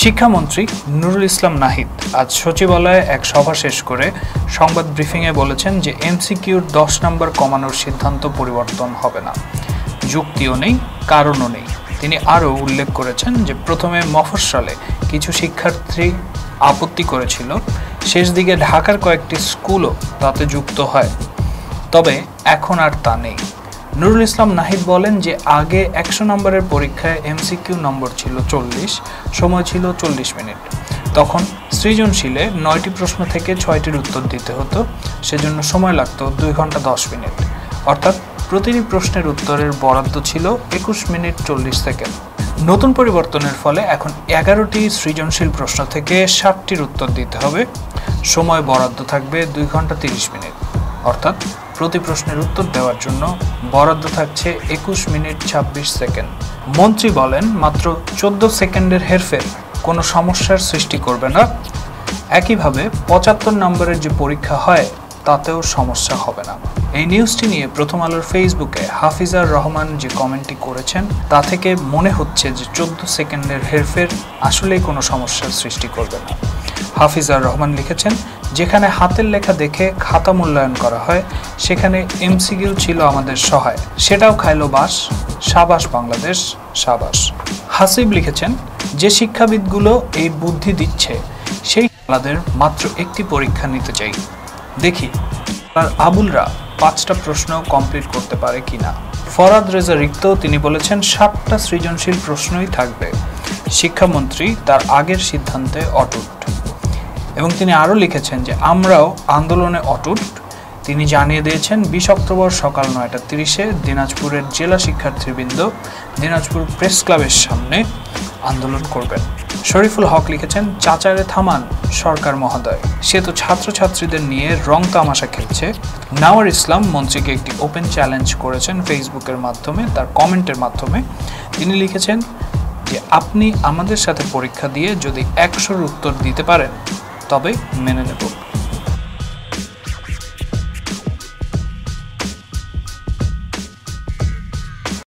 শিক্ষামন্ত্রী নুরুল ইসলাম নাহিদ আজ সচিবালয়ে এক সভা শেষ করে সংবাদ ব্রিফিংয়ে বলেছেন যে এমসিকিউর 10 নম্বর কমানোর সিদ্ধান্ত পরিবর্তন হবে না। যুক্তিও নেই, কারণও নেই। তিনি আরও উল্লেখ করেছেন যে প্রথমে মফস্বলে কিছু শিক্ষার্থী আপত্তি করেছিল, শেষ দিকে ঢাকার কয়েকটি স্কুলও তাতে যুক্ত হয়, তবে এখন আর তা নেই। নুরুল ইসলাম নাহিদ বলেন যে আগে 100 নম্বরের পরীক্ষায় এমসিকিউ নম্বর ছিল 40, সময় ছিল 40 মিনিট। তখন সৃজনশীলে 9টি প্রশ্ন থেকে 6টির উত্তর দিতে হতো, সেজন্য সময় লাগতো 2 ঘন্টা 10 মিনিট। অর্থাৎ প্রতিটি প্রশ্নের উত্তরের বরাদ্দ ছিল 21 মিনিট 40 সেকেন্ড। নতুন পরিবর্তনের ফলে এখন 11টি সৃজনশীল প্রশ্ন থেকে 60টির উত্তর দিতে হবে, সময় বরাদ্দ থাকবে 2 ঘন্টা 30 মিনিট। অর্থাৎ প্রতি প্রশ্নের উত্তর দেওয়ার জন্য বরাদ্দ থাকছে 21 মিনিট 26 সেকেন্ড। মন্ত্রী বলেন মাত্র 14 সেকেন্ডের হেরফের কোনো সমস্যার সৃষ্টি করবে না। একইভাবে 75 নম্বরের যে পরীক্ষা হয় তাতেও সমস্যা হবে না। এই নিউজটি নিয়ে প্রথম আলোর ফেসবুকে হাফিজার রহমান যে কমেন্টটি করেছেন তা থেকে মনে হচ্ছে যে 14 সেকেন্ডের হেরফের আসলেই কোনো সমস্যার সৃষ্টি করবে না। হাফিজার রহমান লিখেছেন, যেখানে হাতের লেখা দেখে খাতা মূল্যায়ন করা হয় সেখানে এমসিকিউ ছিল আমাদের সহায়, সেটাও খাইলো বাস। সাবাস বাংলাদেশ, সাবাস। হাসিব লিখেছেন, যে শিক্ষাবিদগুলো এই বুদ্ধি দিচ্ছে সেই তাদের মাত্র একটি পরীক্ষা নিতে চাই, দেখি আর আবুলরা 5টা প্রশ্ন কমপ্লিট করতে পারে কিনা। ফরাদ রেজা রিক্ত তিনি বলেছেন 7টা সৃজনশীল প্রশ্নই থাকবে। শিক্ষামন্ত্রী তার আগের সিদ্ধান্তে অটুট। এবং তিনি আরও লিখেছেন যে আমরাও আন্দোলনে অটুট। তিনি জানিয়ে দিয়েছেন 20 অক্টোবর সকাল 9টা 30-এ দিনাজপুরের জেলা শিক্ষার্থীবৃন্দ দিনাজপুর প্রেস ক্লাবের সামনে আন্দোলন করবেন। শরীফুল হক লিখেছেন, চাচারে থামান সরকার মহোদয়, সে তো ছাত্রছাত্রীদের নিয়ে রং তামাশা খেলছে। নাওয়ার ইসলাম মন্ত্রীকে একটি ওপেন চ্যালেঞ্জ করেছেন ফেসবুকের মাধ্যমে, তার কমেন্টের মাধ্যমে। তিনি লিখেছেন যে আপনি আমাদের সাথে পরীক্ষা দিয়ে যদি 100-র উত্তর দিতে পারেন তবে মেনে নেব।